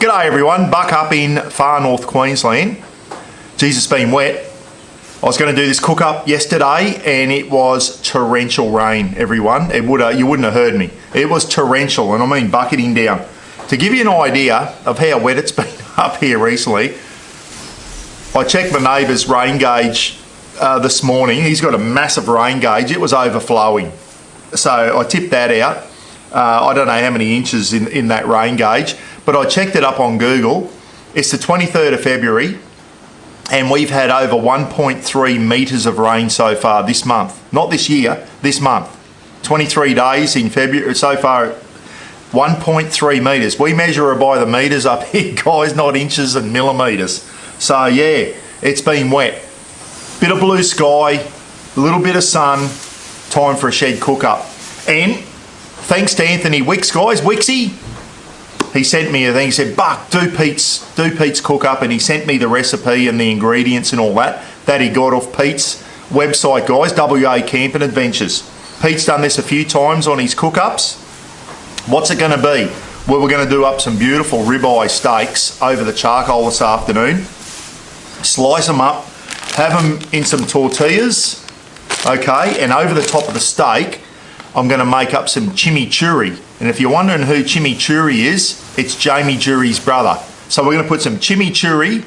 G'day everyone, Buck up in far north Queensland. Geez, it's been wet. I was going to do this cook up yesterday and it was torrential rain, everyone. You wouldn't have heard me. It was torrential, and I mean bucketing down. To give you an idea of how wet it's been up here recently, I checked my neighbour's rain gauge this morning. He's got a massive rain gauge. It was overflowing. So I tipped that out. I don't know how many inches in that rain gauge, but I checked it up on Google. It's the 23rd of February and we've had over 1.3 metres of rain so far this month. Not this year, this month. 23 days in February so far, 1.3 metres. We measure it by the metres up here, guys, not inches and millimetres. So yeah, it's been wet. Bit of blue sky, a little bit of sun, time for a shed cook up. And thanks to Anthony Wicks, guys, Wixie, he sent me a thing. He said, Buck, do Pete's cook up, and he sent me the recipe and the ingredients and all that he got off Pete's website, guys, WA Camping Adventures. Pete's done this a few times on his cook ups. What's it going to be? Well, we're going to do up some beautiful ribeye steaks over the charcoal this afternoon. Slice them up, have them in some tortillas, okay, and over the top of the steak, I'm going to make up some chimichurri. And if you're wondering who Chimichurri is, it's Jamie Jury's brother. So we're going to put some chimichurri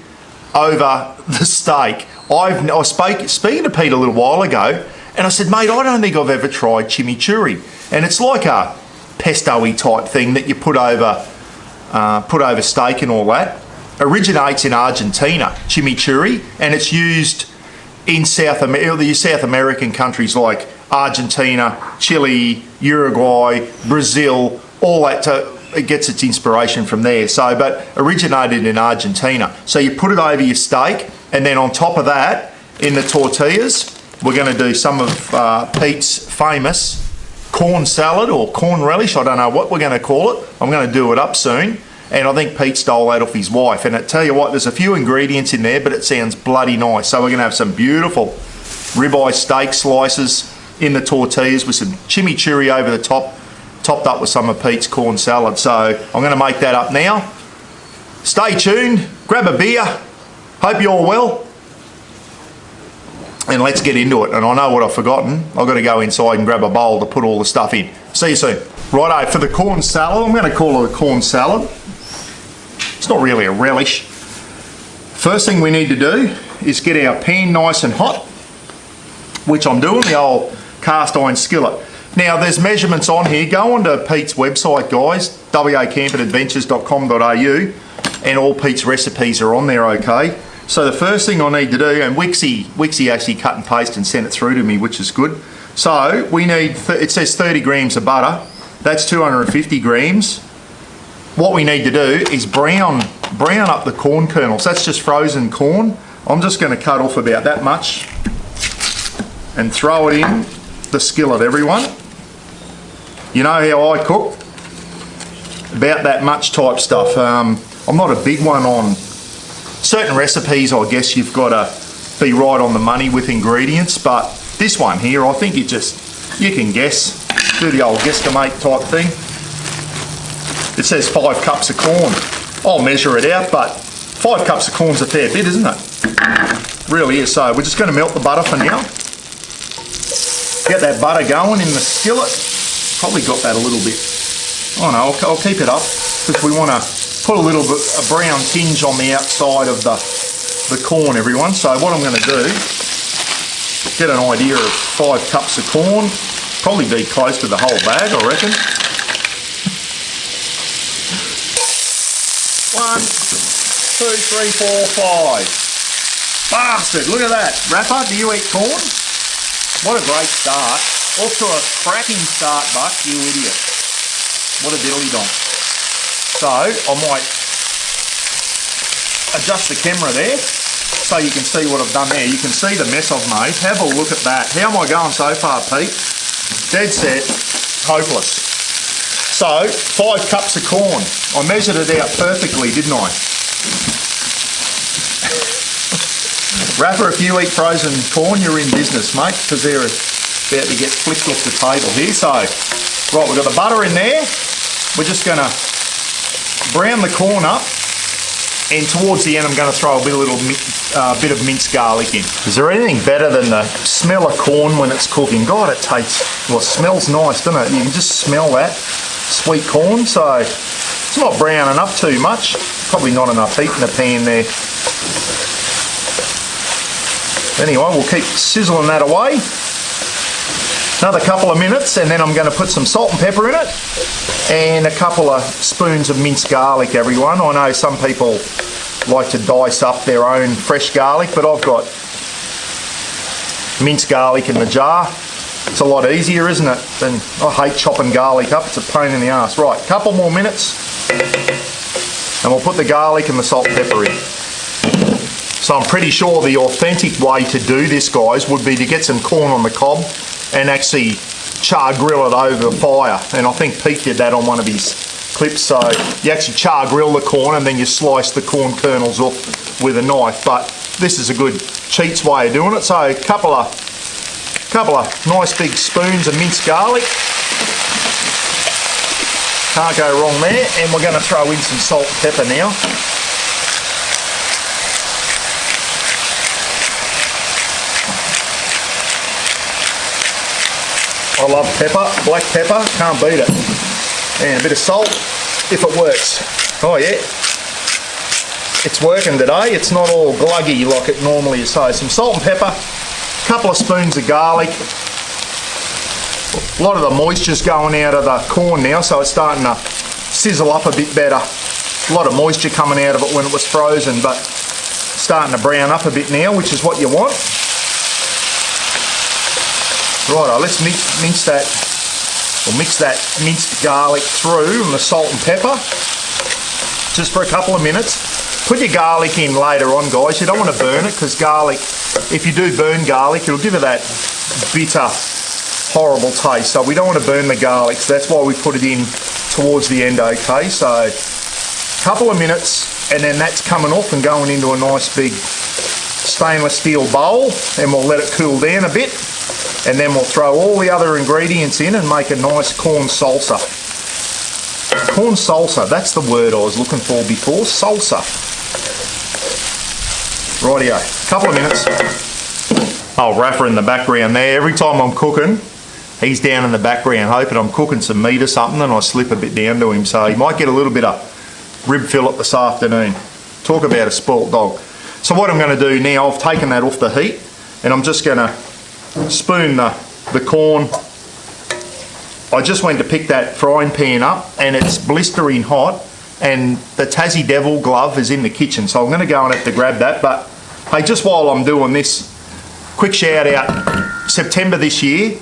over the steak. I was speaking to Pete a little while ago, and I said, mate, I don't think I've ever tried chimichurri. And it's like a pesto-y type thing that you put over steak and all that. Originates in Argentina, chimichurri, and it's used in the South American countries like Argentina, Chile, Uruguay, Brazil, all that. It gets its inspiration from there. So, but originated in Argentina. So you put it over your steak, and then on top of that, in the tortillas, we're going to do some of Pete's famous corn salad or corn relish. I don't know what we're going to call it. I'm going to do it up soon. And I think Pete stole that off his wife. And I tell you what, there's a few ingredients in there, but it sounds bloody nice. So we're going to have some beautiful ribeye steak slices in the tortillas with some chimichurri over the top, topped up with some of Pete's corn salad. So I'm going to make that up now. Stay tuned, grab a beer, hope you're all well, and let's get into it. And I know what I've forgotten. I've got to go inside and grab a bowl to put all the stuff in. See you soon. Righto, for the corn salad, I'm going to call it a corn salad. It's not really a relish. First thing we need to do is get our pan nice and hot, which I'm doing, the old cast iron skillet. Now there's measurements on here. Go onto Pete's website, guys, wacampingadventures.com.au, and all Pete's recipes are on there, okay? So the first thing I need to do, and Wixie actually cut and paste and sent it through to me, which is good. So we need, it says 30 grams of butter. That's 250 grams. What we need to do is brown up the corn kernels. That's just frozen corn. I'm just going to cut off about that much and throw it in the skillet, everyone. You know how I cook? About that much type stuff. I'm not a big one on certain recipes. I guess you've got to be right on the money with ingredients, but this one here, I think you can guess, do the old guesstimate type thing. It says 5 cups of corn. I'll measure it out, but 5 cups of corn's a fair bit, isn't it? Really is. So we're just going to melt the butter for now. Get that butter going in the skillet. Probably got that a little bit. Oh no, I'll keep it up because we want to put a brown tinge on the outside of the corn, everyone. So what I'm going to do, get an idea of 5 cups of corn. Probably be close to the whole bag, I reckon. 1, 2, 3, 4, 5. Bastard, look at that. Rapper, do you eat corn? What a great start. Off to a cracking start, Buck, you idiot. What a diddly donk. So, I might adjust the camera there so you can see what I've done there. You can see the mess I've made. Have a look at that. How am I going so far, Pete? Dead set, hopeless. So, 5 cups of corn. I measured it out perfectly, didn't I? Rapper, if you eat frozen corn, you're in business, mate, because they're about to get flipped off the table here. So, right, we've got the butter in there. We're just going to brown the corn up And towards the end, I'm going to throw a bit of minced garlic in. Is there anything better than the smell of corn when it's cooking? God, it tastes, well, it smells nice, doesn't it? You can just smell that sweet corn. So it's not browning up too much. Probably not enough heat in the pan there. Anyway, we'll keep sizzling that away. Another couple of minutes, and then I'm going to put some salt and pepper in it and a couple of spoons of minced garlic, everyone. I know some people like to dice up their own fresh garlic, but I've got minced garlic in the jar. It's a lot easier, isn't it? And I hate chopping garlic up. It's a pain in the ass. Right, couple more minutes, and we'll put the garlic and the salt and pepper in. So I'm pretty sure the authentic way to do this, guys, would be to get some corn on the cob and actually char grill it over the fire. And I think Pete did that on one of his clips. So you actually char grill the corn and then you slice the corn kernels off with a knife. But this is a good cheats way of doing it. So a couple of nice big spoons of minced garlic. Can't go wrong there. And we're going to throw in some salt and pepper now. I love pepper, black pepper, can't beat it. And a bit of salt, if it works. Oh yeah, it's working today. It's not all gluggy like it normally is. So some salt and pepper, a couple of spoons of garlic. A lot of the moisture's going out of the corn now, so it's starting to sizzle up a bit better. A lot of moisture coming out of it when it was frozen, but starting to brown up a bit now, which is what you want. Righto, let's mix that minced garlic through and the salt and pepper just for a couple of minutes. Put your garlic in later on, guys. You don't want to burn it, because garlic, if you do burn garlic, it'll give it that bitter, horrible taste. So we don't want to burn the garlic, so that's why we put it in towards the end, okay? So a couple of minutes, and then that's coming off and going into a nice big stainless steel bowl, and we'll let it cool down a bit. And then we'll throw all the other ingredients in and make a nice corn salsa. Corn salsa, that's the word I was looking for before, salsa. Rightio, couple of minutes. Oh, Rafa in the background there. Every time I'm cooking, he's down in the background hoping I'm cooking some meat or something, and I slip a bit down to him. So he might get a little bit of rib fillet this afternoon. Talk about a spoilt dog. So what I'm going to do now, I've taken that off the heat, and I'm just going to spoon the corn. I just went to pick that frying pan up, and it's blistering hot, and the Tassie Devil glove is in the kitchen, so I'm going to go and have to grab that. But hey, just while I'm doing this, quick shout out, September this year,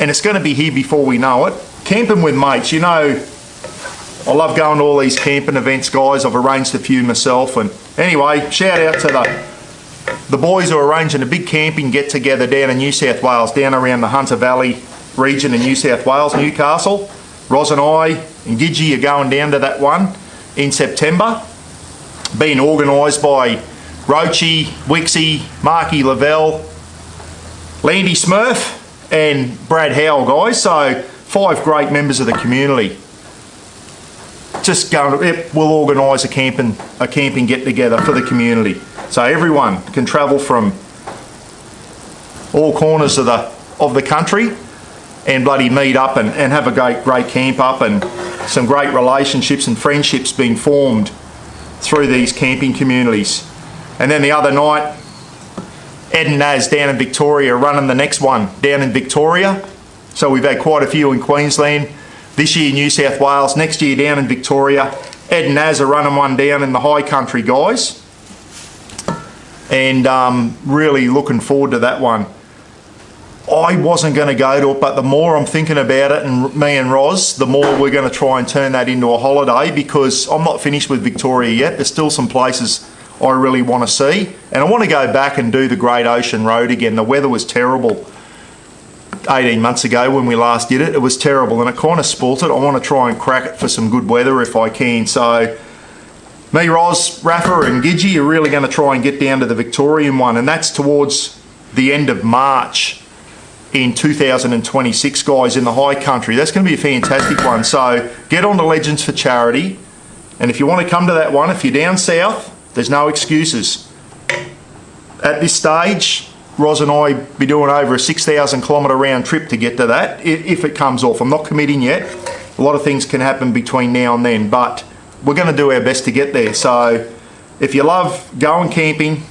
and it's going to be here before we know it, camping with mates. You know, I love going to all these camping events, guys. I've arranged a few myself, and anyway, shout out to the boys are arranging a big camping get-together down in New South Wales, down around the Hunter Valley region in New South Wales, Newcastle. Ros and I and Gidgee are going down to that one in September. Being organised by Roachy, Wixie, Marky Lavelle, Landy Smurf and Brad Howell, guys. So 5 great members of the community. Just going to, we'll organise a camping get-together for the community. So everyone can travel from all corners of the country and bloody meet up and have a great camp up, and some great relationships and friendships being formed through these camping communities. And then the other night, Ed and Naz down in Victoria are running the next one down in Victoria. So we've had quite a few in Queensland. This year New South Wales, next year down in Victoria. Ed and Naz are running one down in the high country, guys. And really looking forward to that one. I wasn't going to go to it, but the more I'm thinking about it, and me and Ros, the more we're going to try and turn that into a holiday, because I'm not finished with Victoria yet. There's still some places I really want to see, and I want to go back and do the Great Ocean Road again. The weather was terrible 18 months ago when we last did it. It was terrible, and it kind of spoilt it. I want to try and crack it for some good weather if I can. So me, Ros, Rafa and Gidgee are really going to try and get down to the Victorian one, and that's towards the end of March in 2026, guys, in the high country. That's going to be a fantastic one. So get on to Legends for Charity, and if you want to come to that one, if you're down south There's no excuses. At this stage, Roz and I be doing over a 6,000 kilometre round trip to get to that, if it comes off. I'm not committing yet. A lot of things can happen between now and then, but we're going to do our best to get there. So if you love going camping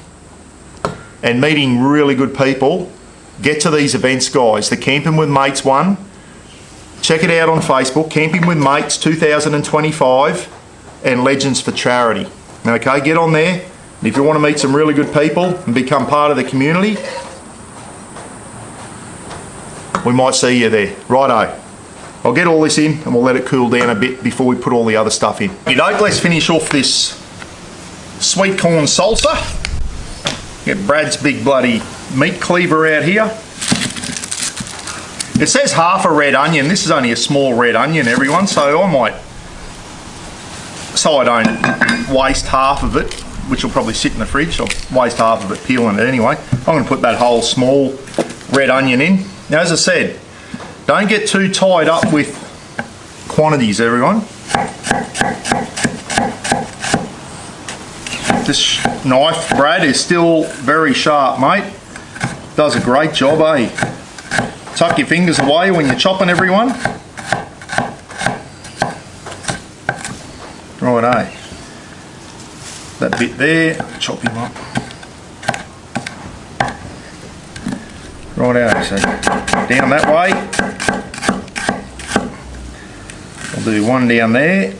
and meeting really good people, get to these events, guys. The Camping with Mates one, check it out on Facebook, Camping with Mates 2025 and Legends for Charity. Okay, get on there. If you want to meet some really good people and become part of the community, we might see you there. Righto. I'll get all this in and we'll let it cool down a bit before we put all the other stuff in. Let's finish off this sweet corn salsa. Get Brad's big bloody meat cleaver out here. It says half a red onion. This is only a small red onion, everyone, so I don't waste half of it, which will probably sit in the fridge. I'll waste half of it peeling it anyway. I'm going to put that whole small red onion in. Now, as I said, don't get too tied up with quantities, everyone. This knife, Brad, is still very sharp, mate. Does a great job, eh? Tuck your fingers away when you're chopping, everyone. Right, eh? That bit there, chop him up. Right out, so down that way. I'll do one down there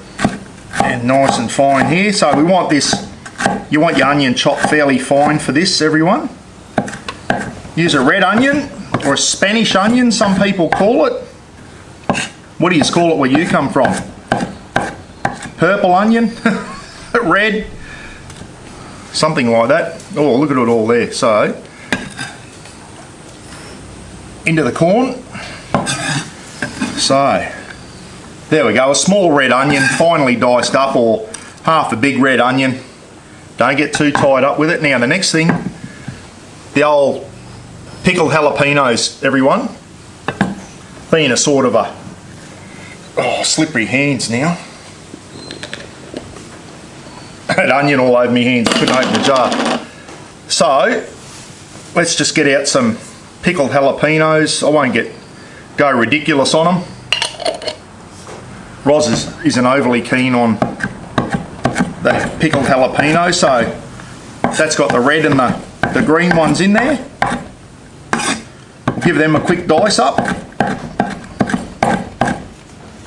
and nice and fine here. So we want this, you want your onion chopped fairly fine for this, everyone. Use a red onion or a Spanish onion, some people call it. What do you call it where you come from? Purple onion? Red? Something like that. Oh, look at it all there. So, into the corn. So, there we go. A small red onion, finely diced up, or half a big red onion. Don't get too tied up with it. Now, the next thing, the old pickled jalapeños, everyone. Being a sort of a, slippery hands now. Had onion all over my hands, I couldn't open the jar. So, let's just get out some pickled jalapeños. I won't go ridiculous on them. Roz isn't overly keen on the pickled jalapeno, so that's got the red and the green ones in there. We'll give them a quick dice up.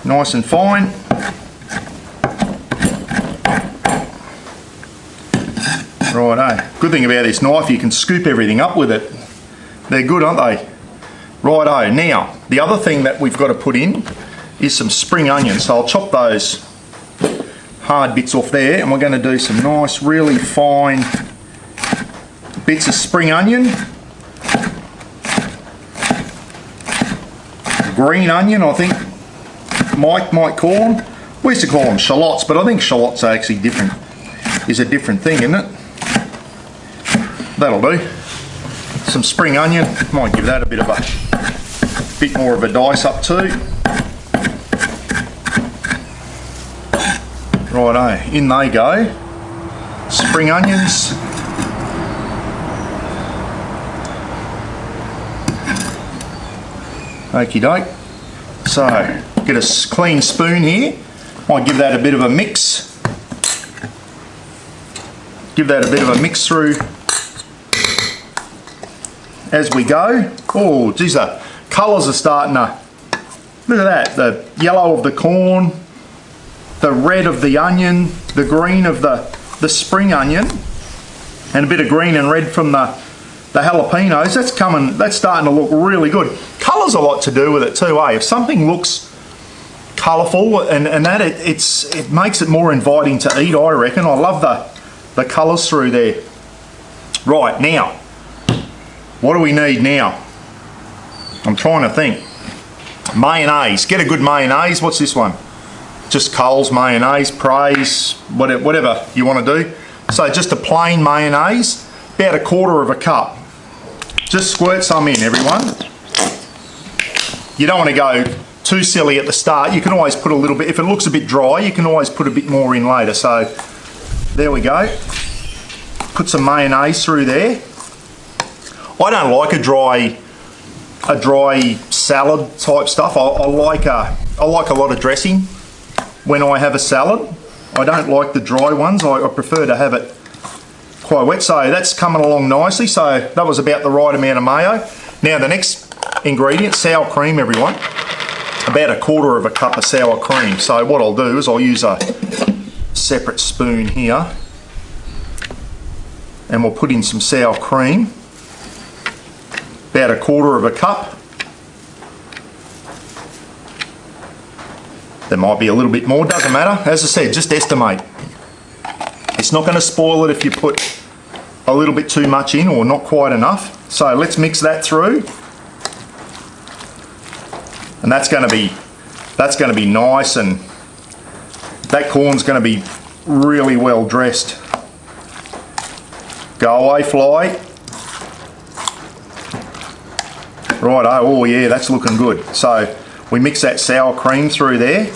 Nice and fine. Righto. Good thing about this knife, you can scoop everything up with it. They're good, aren't they? Righto. Now, the other thing that we've got to put in is some spring onions. So I'll chop those hard bits off there, and we're going to do some nice, really fine bits of spring onion. Green onion, I think Mike might call them. We used to call them shallots, but I think shallots are actually different. Is a different thing, isn't it? That'll do. Some spring onion. Might give that a bit more of a dice up too. Righto, in they go. Spring onions. Okie doke. So, get a clean spoon here. Might give that a bit of a mix. Give that a bit of a mix through as we go. Oh, geez, the colours are starting to, look at that, the yellow of the corn, the red of the onion, the green of the spring onion, and a bit of green and red from the jalapenos. That's starting to look really good. Colour's a lot to do with it too, eh? If something looks colourful and that, it makes it more inviting to eat, I reckon. I love the colours through there. Right, now, what do we need now? I'm trying to think. Mayonnaise. Get a good mayonnaise. What's this one? Just Coles mayonnaise, Praise, whatever you want to do. So just a plain mayonnaise, about a quarter of a cup. Just squirt some in, everyone. You don't want to go too silly at the start. You can always put a little bit, if it looks a bit dry, you can always put a bit more in later. So there we go. put some mayonnaise through there. I don't like a dry salad type stuff. I like a lot of dressing when I have a salad. I don't like the dry ones. I prefer to have it quite wet. So that's coming along nicely. So that was about the right amount of mayo. Now the next ingredient, sour cream, everyone. About 1/4 cup of sour cream. So what I'll do is I'll use a separate spoon here, and we'll put in some sour cream. About 1/4 cup. There might be a little bit more, doesn't matter. As I said, just estimate. It's not going to spoil it if you put a little bit too much in or not quite enough. So let's mix that through. And that's going to be nice, and that corn's going to be really well dressed. Go away, fly. Righto, oh yeah, that's looking good. So we mix that sour cream through there.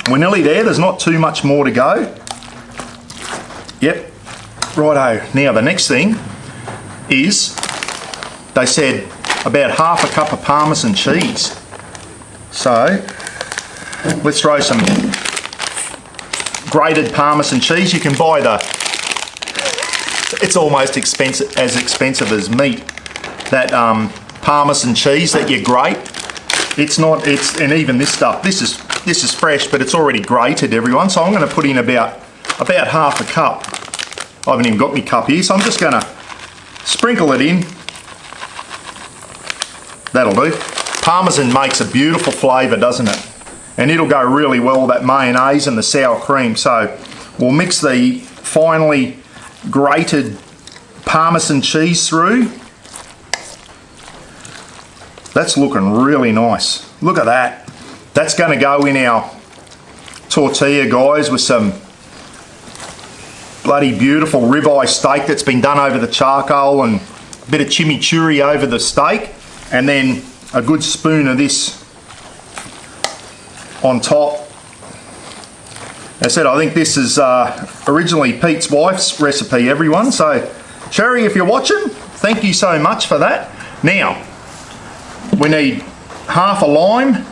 We're nearly there, there's not too much more to go. Yep, righto. Now the next thing is, they said about 1/2 cup of parmesan cheese. So let's throw some grated parmesan cheese. You can buy it's almost as expensive as meat, that parmesan cheese that you grate. And even this stuff, this is fresh, but it's already grated, everyone. So I'm going to put in about 1/2 cup. I haven't even got my cup here, so I'm just going to sprinkle it in. That'll do. Parmesan makes a beautiful flavour, doesn't it? And it'll go really well with that mayonnaise and the sour cream. So we'll mix the finely grated parmesan cheese through. That's looking really nice. Look at that. That's going to go in our tortilla, guys, with some bloody beautiful ribeye steak that's been done over the charcoal, and a bit of chimichurri over the steak, and then a good spoon of this on top. As I said, I think this is originally Pete's wife's recipe, everyone. So, Sherry, if you're watching, thank you so much for that. Now, we need 1/2 lime.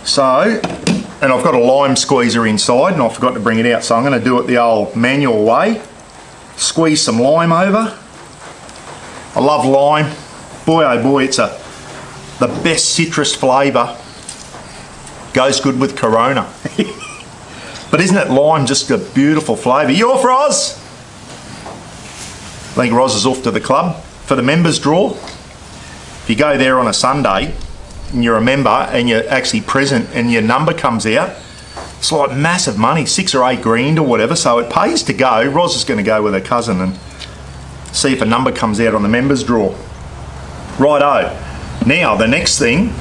So, and I've got a lime squeezer inside, and I forgot to bring it out, so I'm going to do it the old manual way. Squeeze some lime over. I love lime. Boy, oh boy, it's the best citrus flavour. Goes good with Corona. But isn't it lime just a beautiful flavour? You off, Roz? I think Roz is off to the club for the members draw. If you go there on a Sunday and you're a member and you're actually present and your number comes out, it's like massive money, 6 or 8 grand or whatever, so it pays to go. Roz is going to go with her cousin and see if a number comes out on the members draw. Righto. Now the next thing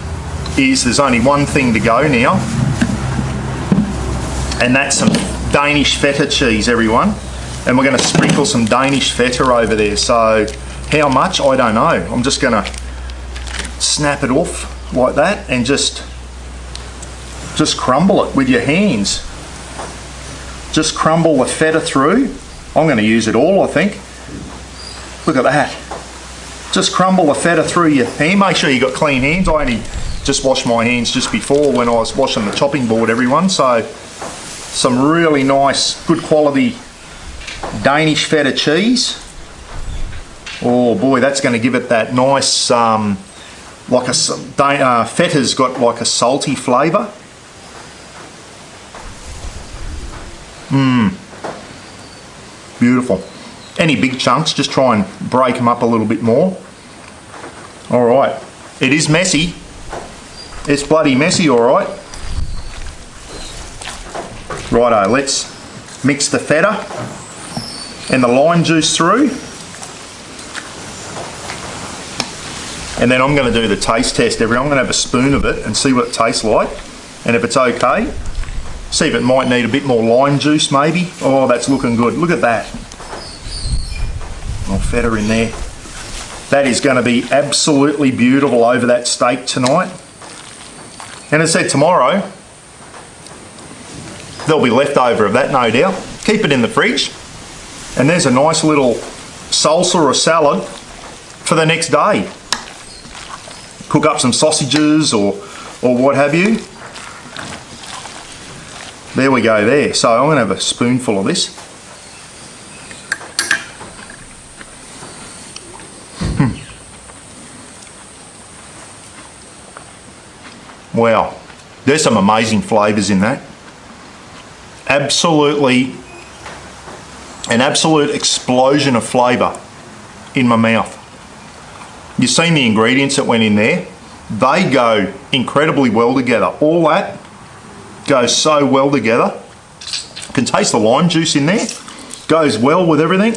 is, there's only one thing to go now, and that's some Danish feta cheese, everyone. And we're going to sprinkle some Danish feta over there. So how much, I don't know. I'm just going to snap it off like that and just crumble it with your hands. Just crumble the feta through. I'm going to use it all, I think. Look at that. Just crumble the feta through your hand. Make sure you got clean hands. I only just washed my hands just before when I was washing the chopping board, everyone. So some really nice, good quality Danish feta cheese. Oh boy, that's going to give it that nice, feta's got like a salty flavour. Beautiful. Any big chunks, just try and break them up a little bit more. All right, it is messy. It's bloody messy, all right. Righto, let's mix the feta and the lime juice through. And then I'm going to do the taste test, everyone. I'm going to have a spoon of it and see what it tastes like. And if it's okay, see if it might need a bit more lime juice maybe. Oh, that's looking good. Look at that. Oh, feta in there. That is going to be absolutely beautiful over that steak tonight. And as I said, tomorrow, there'll be leftover of that, no doubt. keep it in the fridge, and there's a nice little salsa or salad for the next day. Cook up some sausages or what have you. There we go there. So I'm going to have a spoonful of this. Wow, there's some amazing flavours in that. Absolutely, an absolute explosion of flavour in my mouth. You've seen the ingredients that went in there. They go incredibly well together. All that goes so well together. You can taste the lime juice in there. Goes well with everything.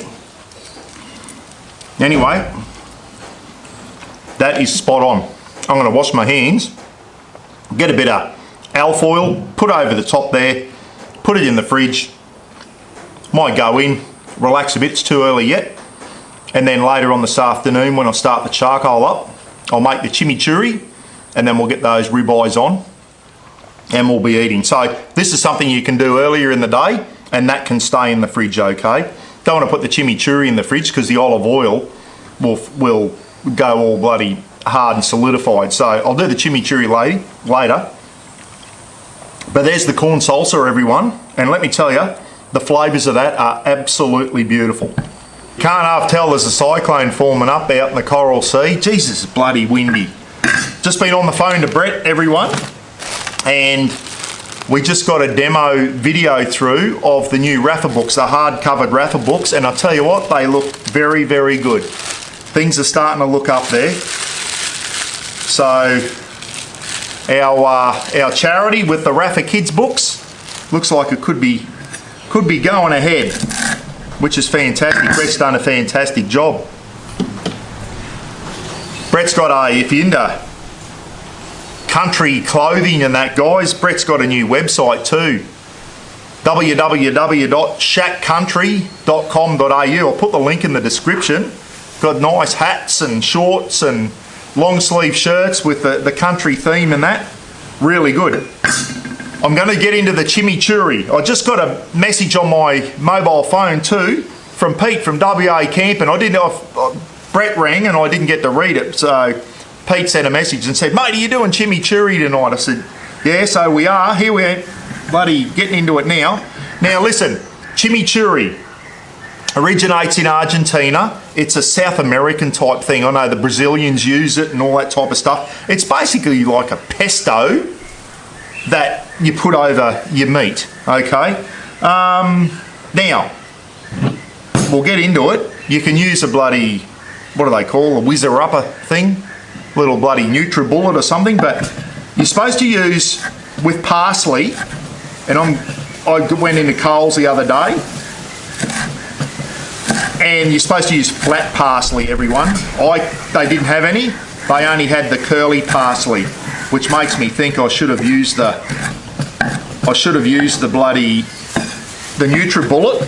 Anyway, that is spot on. I'm going to wash my hands. Get a bit of alfoil, put over the top there, put it in the fridge. Might go in, relax a bit, it's too early yet. And then later on this afternoon when I start the charcoal up, I'll make the chimichurri and then we'll get those ribeyes on and we'll be eating. So this is something you can do earlier in the day and that can stay in the fridge okay. Don't want to put the chimichurri in the fridge because the olive oil will go all bloody hard and solidified. So I'll do the chimichurri later. But there's the corn salsa, everyone. And let me tell you, the flavours of that are absolutely beautiful. Can't half tell there's a cyclone forming up out in the Coral Sea. Jesus, it's bloody windy. Just been on the phone to Brett, everyone. And we just got a demo video through of the new Rafa books, the hard-covered Rafa books. And I'll tell you what, they look very, very good. Things are starting to look up there. So our charity with the Rafa Kids books looks like it could be going ahead, which is fantastic. Brett's done a fantastic job. Brett's got if you're into country clothing and that, guys, Brett's got a new website too. www.shackcountry.com.au. I'll put the link in the description. Got nice hats and shorts and long sleeve shirts with the country theme and that. Really good. I'm going to get into the chimichurri. I just got a message on my mobile phone too from Pete from WA Camping. Brett rang and I didn't get to read it. So Pete sent a message and said, mate, are you doing chimichurri tonight? I said, yeah, so we are. Here we are, bloody getting into it now. Now listen, chimichurri originates in Argentina. It's a South American type thing. I know the Brazilians use it and all that type of stuff. It's basically like a pesto that you put over your meat, okay? Now, we'll get into it. You can use a bloody, what do they call, a whizzer-upper thing? Little bloody NutriBullet or something, but you're supposed to use with parsley, and I went into Coles the other day, and you're supposed to use flat parsley, everyone. They didn't have any. They only had the curly parsley, which makes me think I should have used the NutriBullet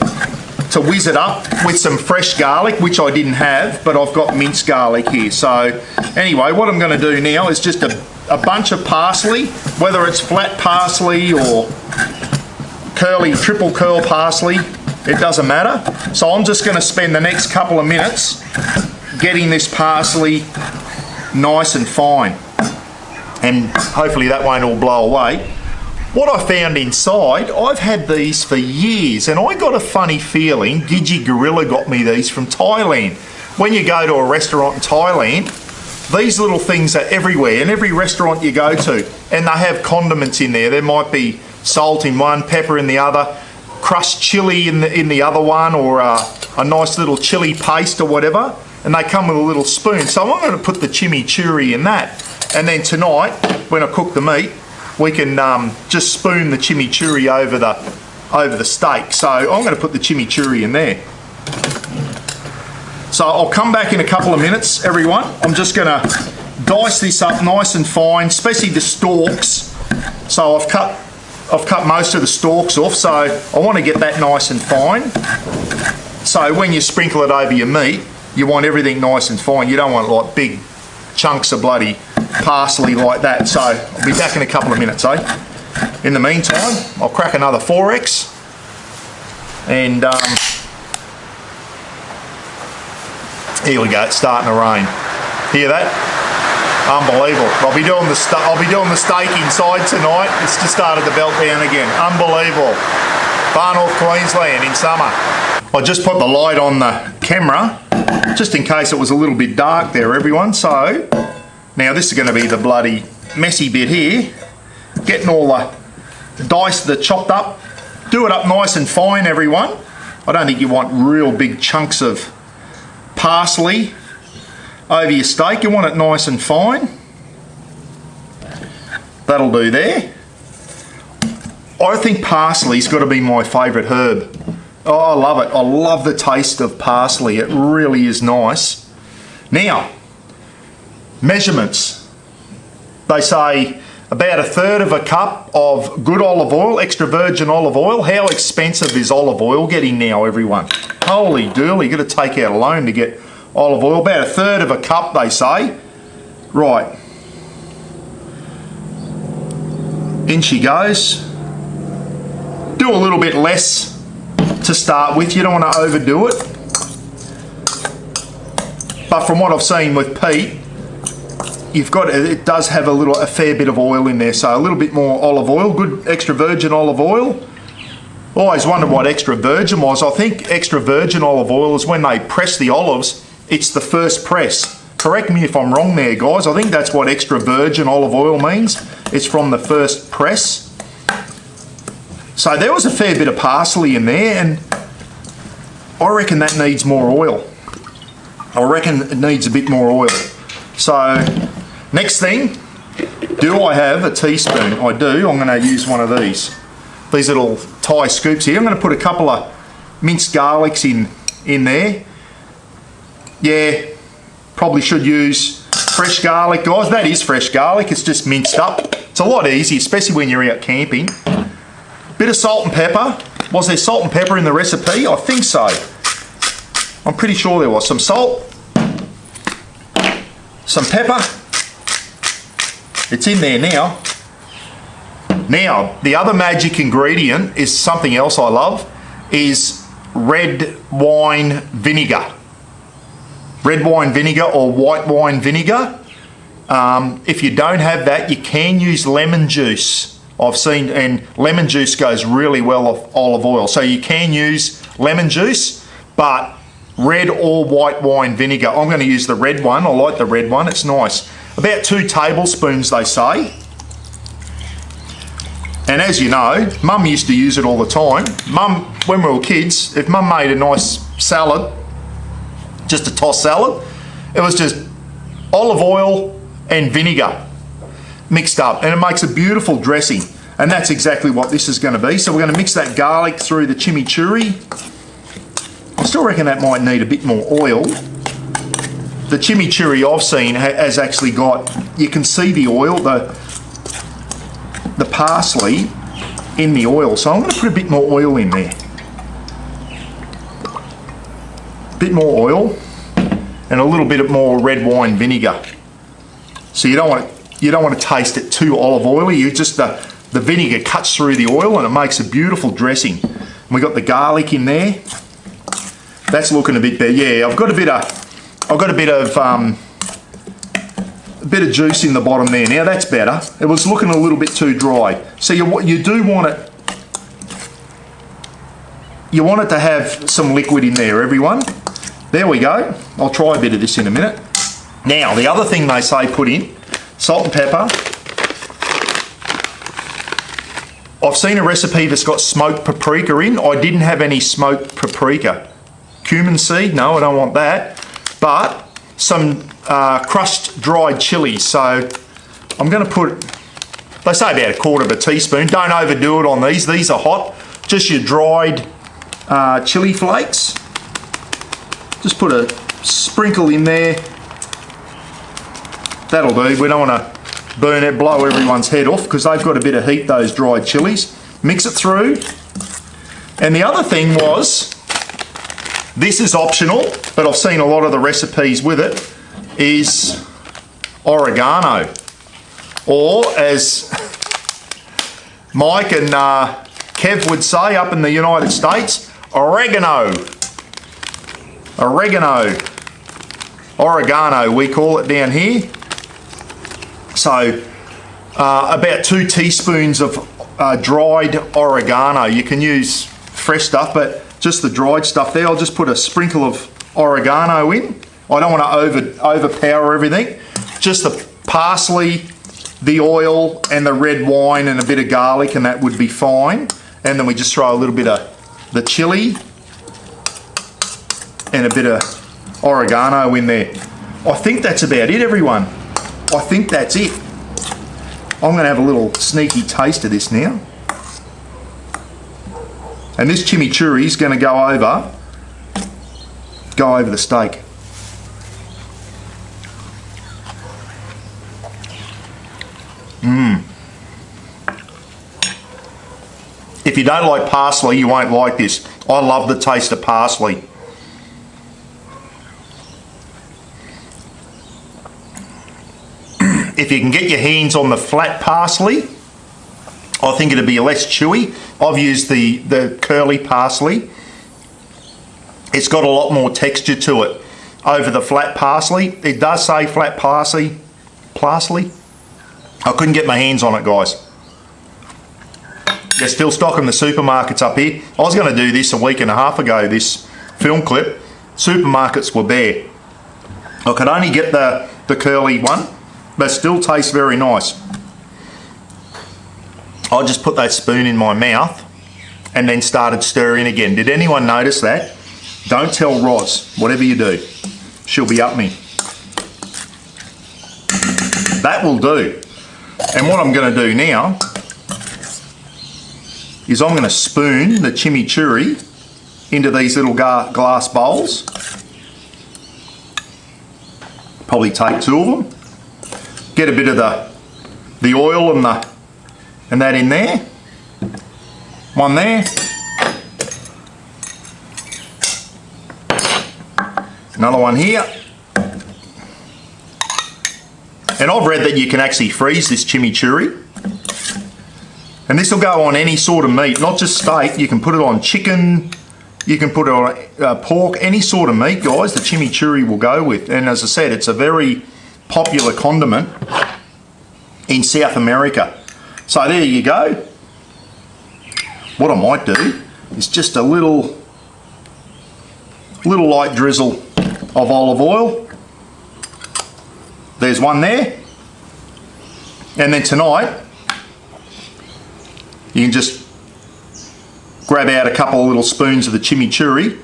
to whiz it up with some fresh garlic, which I didn't have, but I've got minced garlic here. So anyway, what I'm going to do now is just a bunch of parsley, whether it's flat parsley or curly, triple curl parsley, it doesn't matter. So I'm just going to spend the next couple of minutes getting this parsley nice and fine. And hopefully that won't all blow away. What I found inside, I've had these for years and I got a funny feeling, Gidgy Gorilla got me these from Thailand. When you go to a restaurant in Thailand, these little things are everywhere in every restaurant you go to, and they have condiments in there. There might be salt in one, pepper in the other, crushed chili in the other one, or a nice little chili paste or whatever, and they come with a little spoon. So I'm going to put the chimichurri in that, and then tonight when I cook the meat, we can just spoon the chimichurri over the steak. So I'm going to put the chimichurri in there. So I'll come back in a couple of minutes, everyone. I'm just going to dice this up nice and fine, especially the stalks. So I've cut most of the stalks off, so I want to get that nice and fine. So when you sprinkle it over your meat, you want everything nice and fine. You don't want like big chunks of bloody parsley like that. So I'll be back in a couple of minutes, eh? In the meantime, I'll crack another 4X And here we go, it's starting to rain. Hear that? Unbelievable. I'll be doing the steak inside tonight. It's just started to belt down again. Unbelievable. Far North Queensland in summer. I just put the light on the camera just in case it was a little bit dark there, everyone. So now this is going to be the bloody messy bit here. Getting all the dice that chopped up. Do it up nice and fine, everyone. I don't think you want real big chunks of parsley over your steak. You want it nice and fine. That'll do there. I think parsley's got to be my favourite herb. Oh, I love it. I love the taste of parsley. It really is nice. Now, measurements. They say about 1/3 of a cup of good olive oil, extra virgin olive oil. How expensive is olive oil getting now, everyone? Holy dooly, you've got to take out a loan to get olive oil. About 1/3 of a cup, they say. Right. In she goes. Do a little bit less to start with. You don't want to overdo it. But from what I've seen with Pete, it does have a fair bit of oil in there. So a little bit more olive oil, good extra virgin olive oil. Always wondered what extra virgin was. I think extra virgin olive oil is when they press the olives, it's the first press. Correct me if I'm wrong there, guys. I think that's what extra virgin olive oil means. It's from the first press. So there was a fair bit of parsley in there, and I reckon that needs more oil. I reckon it needs a bit more oil. So next thing, do I have a teaspoon? I do. I'm going to use one of these little Thai scoops here. I'm going to put a couple of minced garlics in there. Yeah, probably should use fresh garlic, guys. That is fresh garlic. It's just minced up. It's a lot easier, especially when you're out camping. Bit of salt and pepper. Was there salt and pepper in the recipe? I think so. I'm pretty sure there was. Some salt, some pepper. It's in there now. Now, the other magic ingredient is something else I love, is red wine vinegar. Red wine vinegar or white wine vinegar. If you don't have that, you can use lemon juice. I've seen, and lemon juice goes really well off olive oil. So you can use lemon juice, but red or white wine vinegar. I'm going to use the red one. I like the red one. It's nice. About 2 tablespoons, they say. And as you know, Mum used to use it all the time. Mum, when we were kids, if Mum made a nice salad, just a tossed salad, it was just olive oil and vinegar mixed up, and it makes a beautiful dressing. And that's exactly what this is going to be. So we're going to mix that garlic through the chimichurri. I still reckon that might need a bit more oil. The chimichurri I've seen has actually got, you can see the oil, the parsley in the oil. So I'm going to put a bit more oil in there. A bit more oil and a little bit more red wine vinegar. So you don't want to taste it too olive oily. You just the vinegar cuts through the oil and it makes a beautiful dressing. And we got the garlic in there. That's looking a bit better. Yeah, I've got a bit of juice in the bottom there. Now that's better. It was looking a little bit too dry. So you do want it. You want it to have some liquid in there, everyone. There we go. I'll try a bit of this in a minute. Now the other thing they say put in, salt and pepper. I've seen a recipe that's got smoked paprika in. I didn't have any smoked paprika. Cumin seed, no, I don't want that. But some crushed dried chilies. So I'm going to put, they say about 1/4 teaspoon. Don't overdo it on these. These are hot. Just your dried chili flakes. Just put a sprinkle in there. That'll do. We don't want to burn it, blow everyone's head off because they've got a bit of heat, those dried chilies. Mix it through. And the other thing was, this is optional, but I've seen a lot of the recipes with it, is oregano. Or as Mike and Kev would say up in the United States, oregano. Oregano, we call it down here. So about 2 teaspoons of dried oregano. You can use fresh stuff, but just the dried stuff there. I'll just put a sprinkle of oregano in. I don't want to overpower everything. Just the parsley, the oil, and the red wine, and a bit of garlic, and that would be fine. And then we just throw a little bit of the chili and a bit of oregano in there. I think that's about it, everyone. I think that's it. I'm going to have a little sneaky taste of this now. And this chimichurri is going to go over the steak. If you don't like parsley, you won't like this. I love the taste of parsley. If you can get your hands on the flat parsley, I think it'd be less chewy. I've used the curly parsley. It's got a lot more texture to it over the flat parsley. It does say flat parsley. I couldn't get my hands on it, guys. They're still stocking the supermarkets up here. I was going to do this a week and a half ago, this film clip. Supermarkets were bare. I could only get the curly one, but still tastes very nice. I just put that spoon in my mouth and then started stirring again. Did anyone notice that? Don't tell Roz, whatever you do. She'll be up me. That will do. And what I'm going to do now is I'm going to spoon the chimichurri into these little glass bowls. Probably take 2 of them. Get a bit of the oil and that in there. One there. Another one here. And I've read that you can actually freeze this chimichurri. And this will go on any sort of meat, not just steak. You can put it on chicken, you can put it on pork, any sort of meat, guys, the chimichurri will go with. And as I said, it's a very popular condiment in South America. So there you go. What I might do is just a little light drizzle of olive oil. There's one there. And then tonight, you can just grab out a couple of little spoons of the chimichurri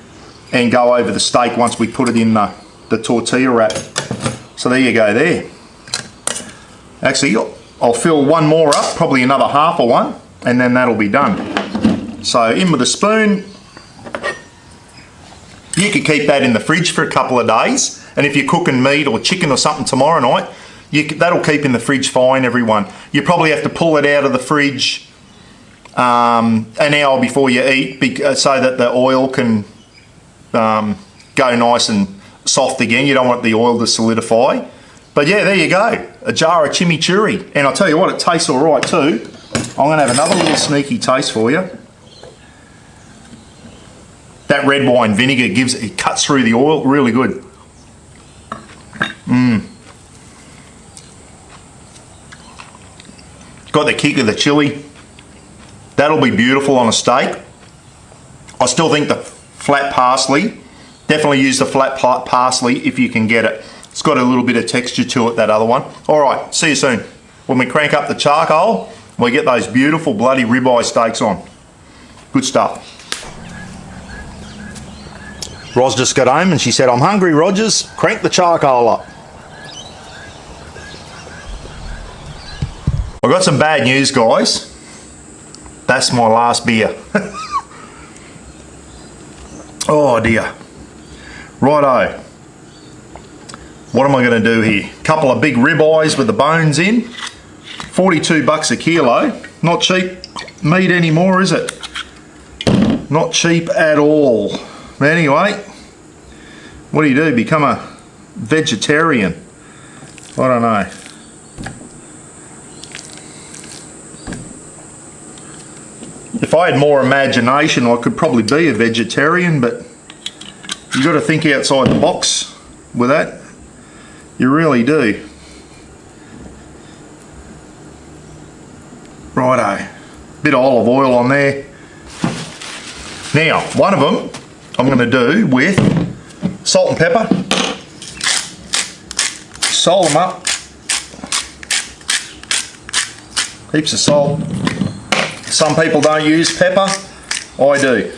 and go over the steak once we put it in the tortilla wrap. So there you go there. Actually, I'll fill one more up, probably another half of one, and then that'll be done. So in with a spoon. You could keep that in the fridge for a couple of days, and if you're cooking meat or chicken or something tomorrow night, that'll keep in the fridge fine, everyone. You probably have to pull it out of the fridge an hour before you eat so that the oil can go nice and soft again. You don't want the oil to solidify. But yeah, there you go, a jar of chimichurri. And I'll tell you what, it tastes all right too. I'm going to have another little sneaky taste for you. That red wine vinegar it cuts through the oil really good. Got the kick of the chili. That'll be beautiful on a steak. I still think the flat parsley, definitely use the flat parsley if you can get it. It's got a little bit of texture to it, that other one. All right, see you soon. When we crank up the charcoal, we get those beautiful bloody ribeye steaks on. Good stuff. Roz just got home and she said, "I'm hungry, Rogers. Crank the charcoal up." I've got some bad news, guys. That's my last beer. Oh dear. Righto. What am I going to do here? Couple of big ribeyes with the bones in. 42 bucks a kilo. Not cheap meat anymore, is it? Not cheap at all. Anyway, what do? Become a vegetarian? I don't know. If I had more imagination, I could probably be a vegetarian, but you got to think outside the box with that. You really do. Righto. Bit of olive oil on there. Now, one of them I'm going to do with salt and pepper. Salt them up. Heaps of salt. Some people don't use pepper. I do.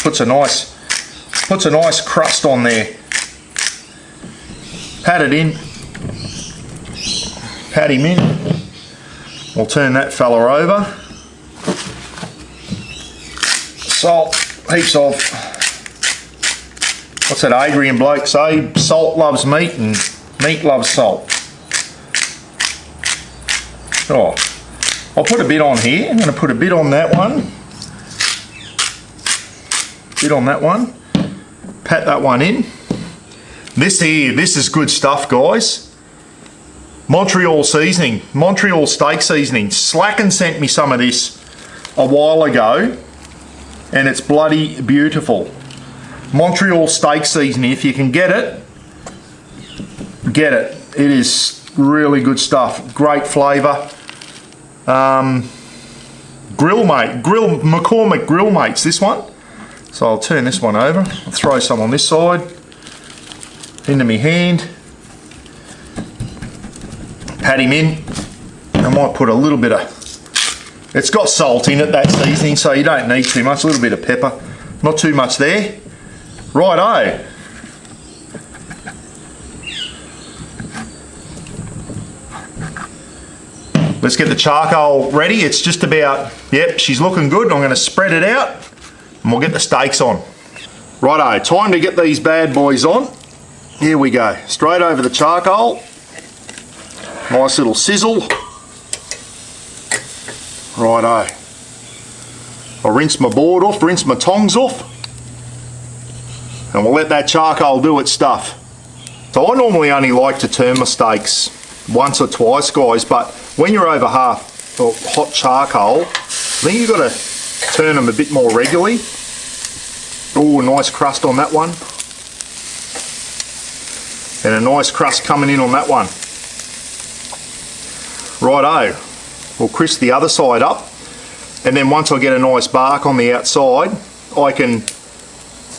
Puts a nice crust on there. Pat it in. Pat him in. We'll turn that fella over. Salt, heaps of, what's that Adrian bloke say? Salt loves meat and meat loves salt. Oh, I'll put a bit on here. I'm going to put a bit on that one. Bit on that one. Pat that one in. This here, this is good stuff, guys. Montreal seasoning, Montreal steak seasoning. Slacken sent me some of this a while ago and it's bloody beautiful. Montreal steak seasoning, if you can get it, get it. It is really good stuff, great flavour. McCormick Grill Mates, this one. So I'll turn this one over, I'll throw some on this side, into my hand. Pat him in. I might put a little bit of, it's got salt in it, that seasoning, so you don't need too much. A little bit of pepper, not too much there. Righto. Let's get the charcoal ready. It's just about, yep, she's looking good. I'm going to spread it out and we'll get the steaks on. Righto, time to get these bad boys on. Here we go, straight over the charcoal. Nice little sizzle. Righto. I'll rinse my board off, rinse my tongs off, and we'll let that charcoal do its stuff. So I normally only like to turn my steaks once or twice, guys, but when you're over half hot charcoal, then you've got to turn them a bit more regularly. Oh, nice crust on that one. And a nice crust coming in on that one. Righto, we'll crisp the other side up, and then once I get a nice bark on the outside, I can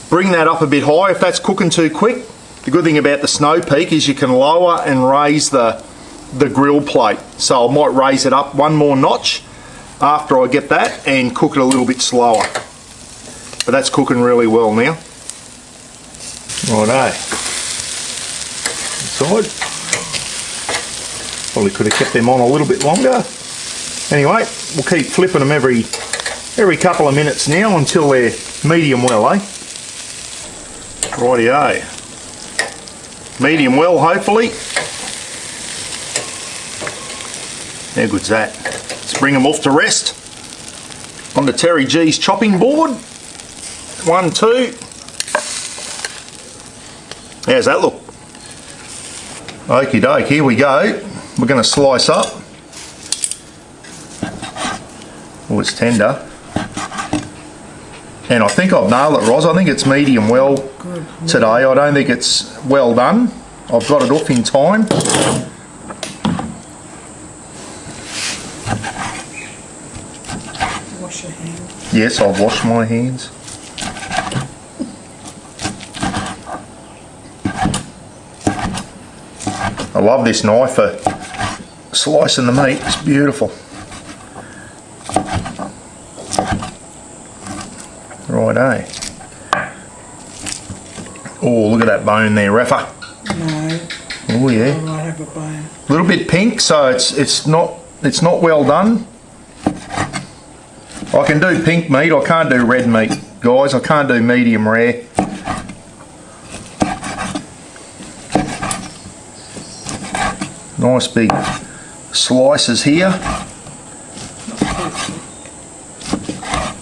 bring that up a bit high if that's cooking too quick. The good thing about the Snow Peak is you can lower and raise the grill plate. So I might raise it up one more notch after I get that and cook it a little bit slower. But that's cooking really well now. Righto. Side. Probably could have kept them on a little bit longer. Anyway, we'll keep flipping them every couple of minutes now until they're medium well, eh? Rightio. Medium well, hopefully. How good's that? Let's bring them off to rest. On the Terry G's chopping board. 1, 2. How's that look? Okie doke, here we go. We're going to slice up. Oh, it's tender. And I think I've nailed it, Roz. I think it's medium well today. I don't think it's well done. I've got it off in time. Wash your hands. Yes, I've washed my hands. I love this knife for slicing the meat. It's beautiful. Righto. Oh, look at that bone there, Rafa. No. Oh yeah. I might have a bone. A little bit pink, so it's not well done. I can do pink meat. I can't do red meat, guys. I can't do medium rare. Nice big slices here.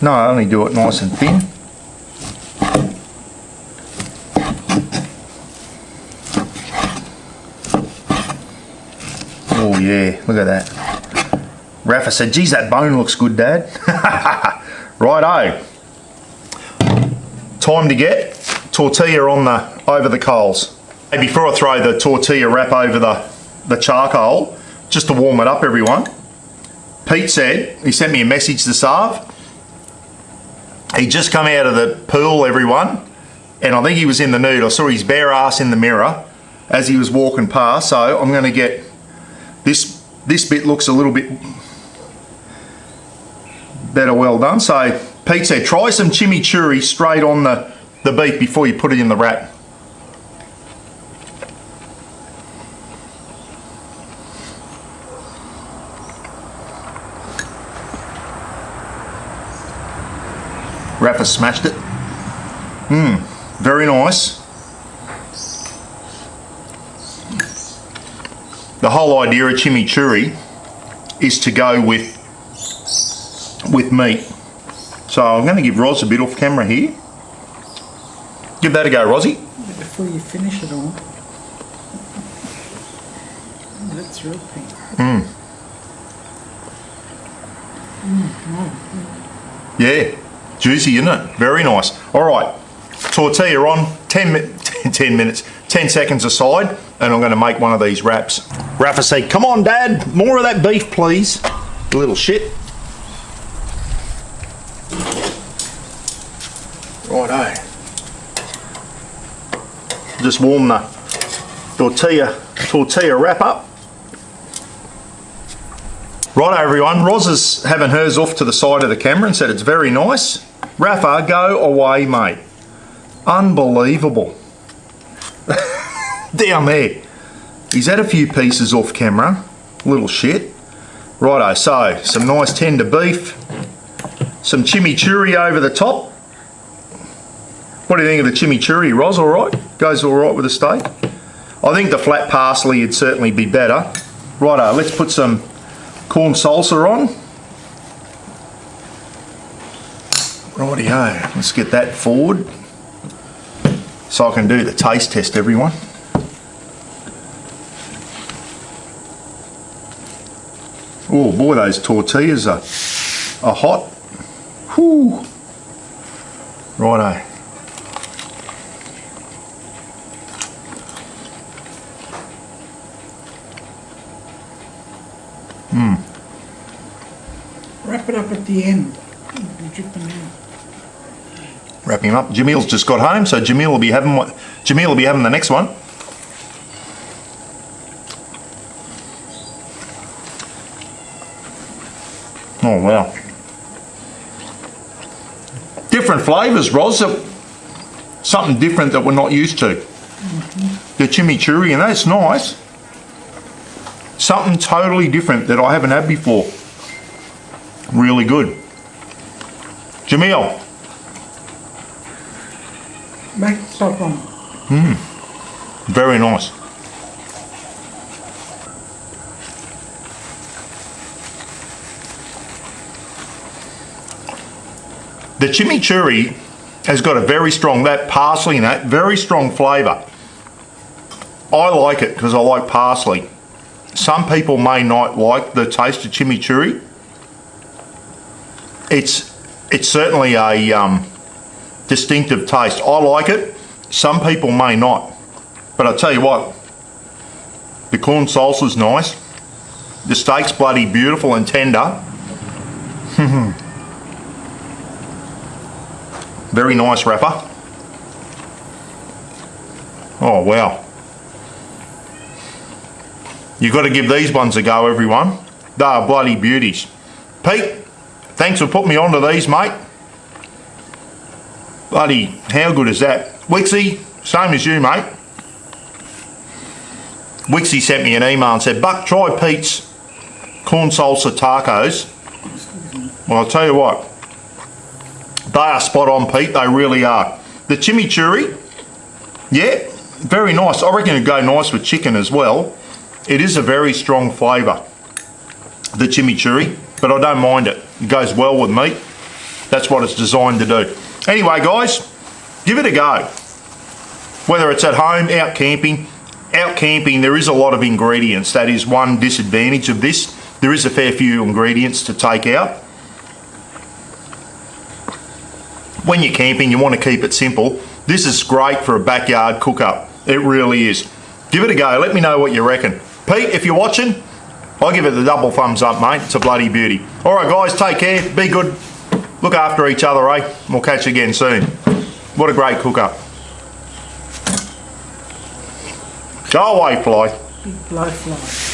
No, I only do it nice and thin. Oh yeah, look at that. Rafa said, geez, that bone looks good, Dad. Righto. Time to get tortilla on over the coals. Before I throw the tortilla wrap over the charcoal, just to warm it up, everyone, Pete said, he sent me a message this afternoon. He just come out of the pool, everyone, and I think he was in the nude. I saw his bare ass in the mirror as he was walking past, so I'm going to get this bit looks a little bit better, well done. So Pete said try some chimichurri straight on the beef before you put it in the wrap. Rafa smashed it. Very nice. The whole idea of chimichurri is to go with meat. So I'm going to give Roz a bit off camera here. Give that a go, Rozzy. Before you finish it all. That's real pink. Yeah, juicy, isn't it? Very nice. All right, tortilla on, 10 seconds aside, and I'm going to make one of these wraps. Rafa said, come on, Dad, more of that beef, please. Little shit. Righto. Just warm the tortilla wrap up. Righto, everyone. Roz is having hers off to the side of the camera and said it's very nice. Rafa, go away, mate. Unbelievable. Down there. He's had a few pieces off camera. Little shit. Righto, so some nice tender beef. Some chimichurri over the top. What do you think of the chimichurri, Roz? All right? Goes all right with the steak? I think the flat parsley would certainly be better. Righto, let's put some corn salsa on. Rightio, let's get that forward so I can do the taste test, everyone. Oh boy, those tortillas are hot. Whew. Righto. Wrap it up at the end. You're dripping out. Wrapping him up. Jamil's just got home, so Jamil will be having the next one. Oh wow. Different flavours, Roz. Something different that we're not used to. The chimichurri, and that's nice. Something totally different that I haven't had before. Really good. Jamil. Make the top on. Very nice. The chimichurri has got a very strong, that parsley and that, very strong flavour. I like it because I like parsley. Some people may not like the taste of chimichurri. It's certainly a distinctive taste. I like it. Some people may not. But I tell you what, the corn salsa's nice. The steak's bloody beautiful and tender. Very nice, Rafa. Oh wow. You've got to give these ones a go, everyone. They are bloody beauties. Pete, thanks for putting me onto these, mate. Bloody, how good is that? Wixie, same as you, mate. Wixie sent me an email and said, Buck, try Pete's corn salsa tacos. Well, I'll tell you what, they are spot on, Pete. They really are. The chimichurri, yeah, very nice. I reckon it'd go nice with chicken as well. It is a very strong flavour, the chimichurri, but I don't mind it. It goes well with meat. That's what it's designed to do. Anyway, guys, give it a go. Whether it's at home, out camping, there is a lot of ingredients. That is one disadvantage of this. There is a fair few ingredients to take out. when you're camping, you want to keep it simple. This is great for a backyard cook-up. It really is. Give it a go. Let me know what you reckon. Pete, if you're watching, I'll give it the double thumbs up, mate. It's a bloody beauty. All right, guys, take care. Be good. Look after each other, eh? We'll catch you again soon. What a great cook-up. Go away, fly. Big blowfly.